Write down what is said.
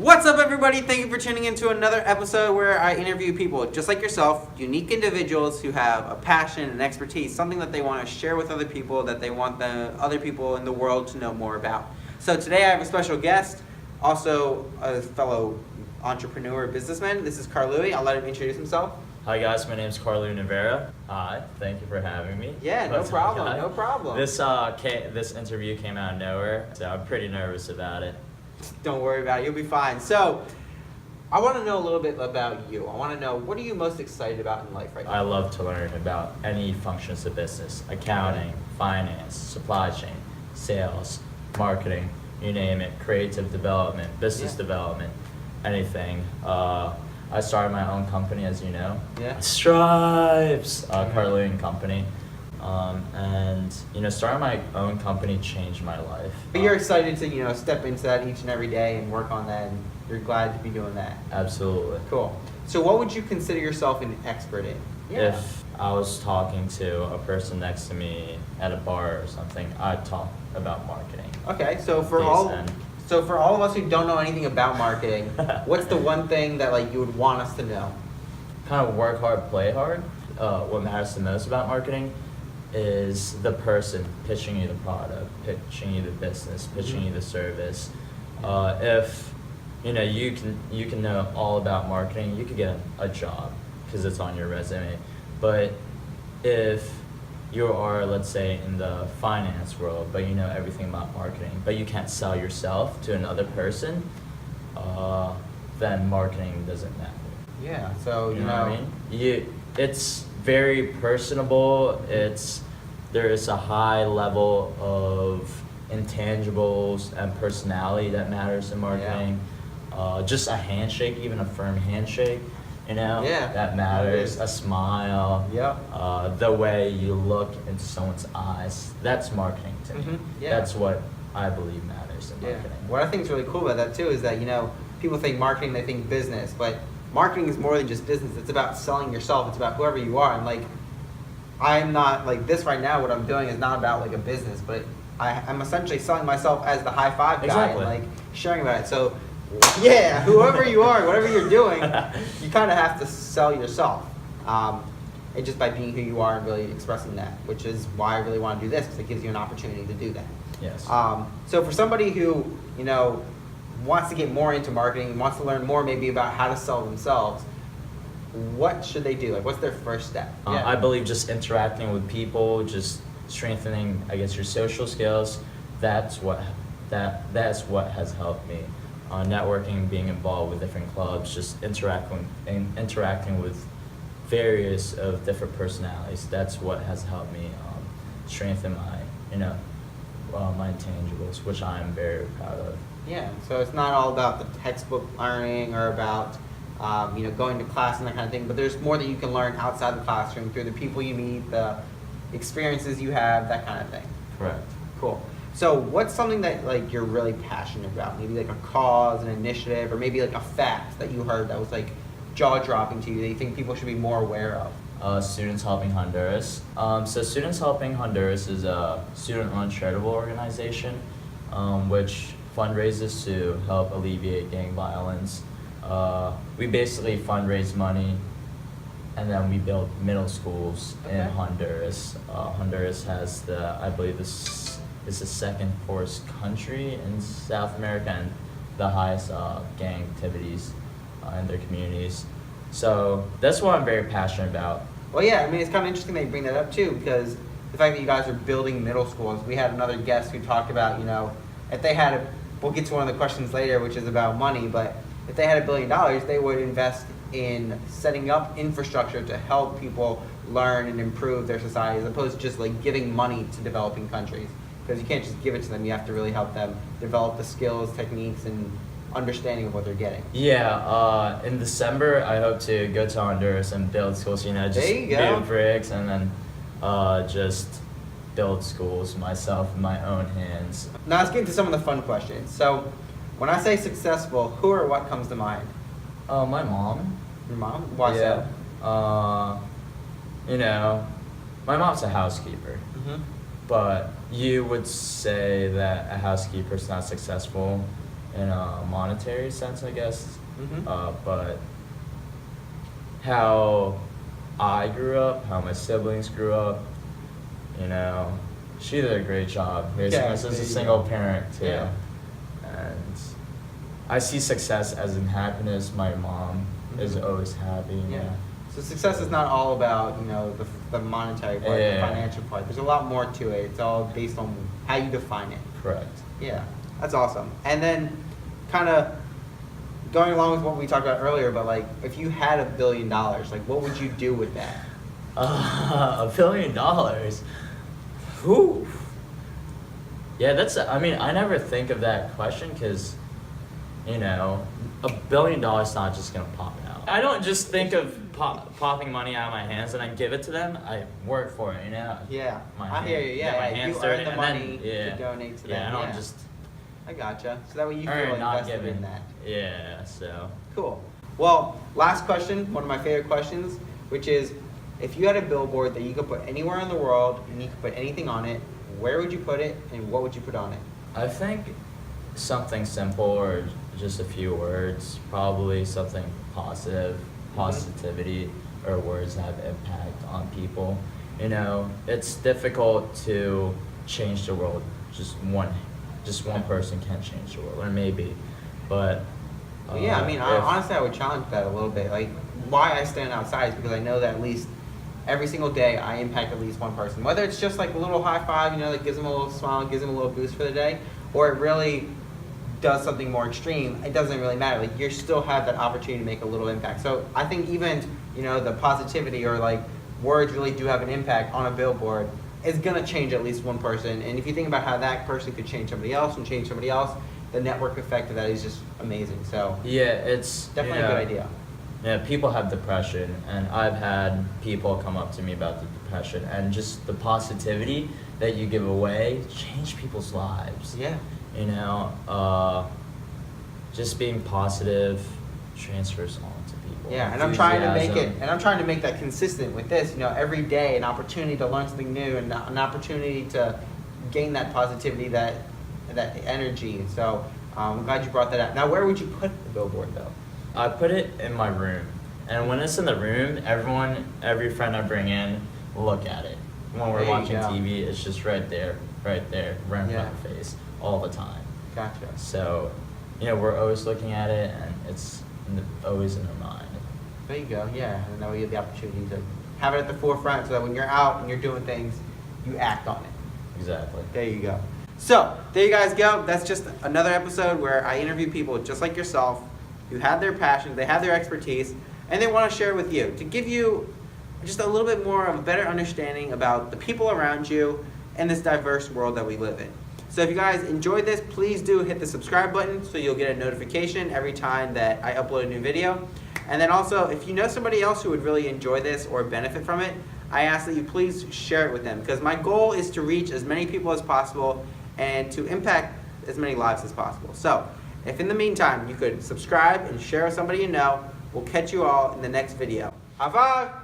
What's up, everybody? Thank you for tuning in to another episode where I interview people just like yourself, unique individuals who have a passion and expertise, something that they want to share with other people, that they want the other people in the world to know more about. So today I have a special guest, also a fellow entrepreneur, businessman. This is Carlouie. I'll let him introduce himself. Hi guys, my name is Carlouie Rivera. Hi, thank you for having me. Yeah, no problem, no problem. This interview came out of nowhere, so I'm pretty nervous about it. Don't worry about it, you'll be fine. So, I want to know a little bit about you. I want to know, what are you most excited about in life right now? I love to learn about any functions of business, accounting, finance, supply chain, sales, marketing, you name it, creative development, business development, anything. I started my own company, as you know. Yeah. Stripes, Carlouie and Company. And starting my own company changed my life. But you're excited to step into that each and every day and work on that, and you're glad to be doing that. Absolutely. Cool. So what would you consider yourself an expert in? Yeah. If I was talking to a person next to me at a bar or something, I'd talk about marketing. Okay, so for all of us who don't know anything about marketing, what's the one thing that you would want us to know? Kind of work hard, play hard. What matters the most about marketing is the person pitching you the product, pitching you the business, pitching you the service. If you can know all about marketing, you could get a job because it's on your resume. But if you are, let's say, in the finance world, but you know everything about marketing, but you can't sell yourself to another person, then marketing doesn't matter. Yeah. So you know what I mean? It's very personable. There is a high level of intangibles and personality that matters in marketing. Yeah. Just a handshake, even a firm handshake, that matters. A smile. Yep. The way you look into someone's eyes. That's marketing to me. Mm-hmm. Yeah. That's what I believe matters in marketing. What I think is really cool about that too is that people think marketing, they think business, but marketing is more than just business. It's about selling yourself. It's about whoever you are. And I'm not this right now. What I'm doing is not about a business, but I'm essentially selling myself as the high five guy. Exactly. And sharing about it. So yeah, whoever you are, whatever you're doing, you kind of have to sell yourself. And just by being who you are and really expressing that, which is why I really want to do this, because it gives you an opportunity to do that. Yes. So for somebody who wants to get more into marketing, wants to learn more maybe about how to sell themselves, what should they do? What's their first step? I believe just interacting with people, just strengthening, your social skills. That's what has helped me. Networking, being involved with different clubs, just interacting with various of different personalities. That's what has helped me strengthen my intangibles, which I am very proud of. Yeah, so it's not all about the textbook learning or about going to class and that kind of thing, but there's more that you can learn outside the classroom through the people you meet, the experiences you have, that kind of thing. Correct. Cool. So what's something that you're really passionate about? Maybe a cause, an initiative, or maybe a fact that you heard that was jaw-dropping to you that you think people should be more aware of? Students Helping Honduras. So Students Helping Honduras is a student-run charitable organization which fundraises to help alleviate gang violence. We basically fundraise money, and then we build middle schools in Honduras. Honduras has I believe this is the second poorest country in South America and the highest gang activities in their communities. So that's what I'm very passionate about. Well, yeah, it's kind of interesting that you bring that up too, because the fact that you guys are building middle schools. We had another guest who talked about, if they had we'll get to one of the questions later, which is about money, but if they had $1 billion, they would invest in setting up infrastructure to help people learn and improve their society, as opposed to just giving money to developing countries. Because you can't just give it to them, you have to really help them develop the skills, techniques, and understanding of what they're getting. Yeah, in December, I hope to go to Honduras and build schools, just build bricks and then just build schools myself with my own hands. Now let's get into some of the fun questions. So, when I say successful, who or what comes to mind? My mom. Your mom? Why so? My mom's a housekeeper. Mm-hmm. But you would say that a housekeeper is not successful in a monetary sense, I guess. Mhm. But how I grew up, how my siblings grew up, you know, she did a great job raising Yeah, us as there a you single go. parent too. Yeah. And I see success as in happiness. My mom is Mhm. always happy. You Yeah. know? So success is not all about, the monetary part, the Yeah. financial part. There's a lot more to it. It's all based on how you define it. Correct. Yeah, that's awesome. And then, kind of going along with what we talked about earlier, but like, if you had $1 billion, like, what would you do with that? $1 billion. Whew. Yeah, I mean, I never think of that question because, $1 billion not just gonna pop out. I don't just think of popping money out of my hands and then give it to them. I work for it, Yeah, My I hear you. Yeah, my yeah. hands You dirty, earn the and money then, to donate to yeah, them. I don't Yeah. just I gotcha. So that way you earn, feel not invested given. in that. Yeah, so. Cool. Well, last question, one of my favorite questions, which is, if you had a billboard that you could put anywhere in the world and you could put anything on it, where would you put it and what would you put on it? I think something simple or just a few words, probably something positive, positivity, or words that have impact on people. It's difficult to change the world. Just one person can change the world, or maybe, but. Well, yeah, I mean, honestly, I would challenge that a little bit. Like, why I stand outside is because I know that at least every single day I impact at least one person. Whether it's just like a little high five, that gives them a little smile, gives them a little boost for the day, or it really does something more extreme, it doesn't really matter. Like, you still have that opportunity to make a little impact. So I think even, the positivity or like words really do have an impact on a billboard. It's gonna change at least one person. And if you think about how that person could change somebody else and change somebody else, the network effect of that is just amazing. So Yeah, it's definitely a good idea. Yeah, people have depression, and I've had people come up to me about the depression, and just the positivity that you give away change people's lives. Yeah. Just being positive transfers on to people. Yeah, and I'm trying to make it, Enthusiasm. and I'm trying to make that consistent with this. Every day, an opportunity to learn something new, and an opportunity to gain that positivity, that energy. So I'm glad you brought that up. Now, where would you put the billboard, though? I put it in my room, and when it's in the room, every friend I bring in, look at it. When we're There you watching go. TV, it's just right there, right in Yeah. front of my face, all the time. Gotcha. So, we're always looking at it, and it's always in our mind. There you go. Yeah, and that way you have the opportunity to have it at the forefront, so that when you're out and you're doing things, you act on it. Exactly. There you go. So, there you guys go. That's just another episode where I interview people just like yourself who have their passion, they have their expertise, and they want to share it with you to give you just a little bit more of a better understanding about the people around you and this diverse world that we live in. So if you guys enjoyed this, please do hit the subscribe button so you'll get a notification every time that I upload a new video. And then also, if you know somebody else who would really enjoy this or benefit from it, I ask that you please share it with them, because my goal is to reach as many people as possible and to impact as many lives as possible. So, if in the meantime you could subscribe and share with somebody you know, we'll catch you all in the next video. High five!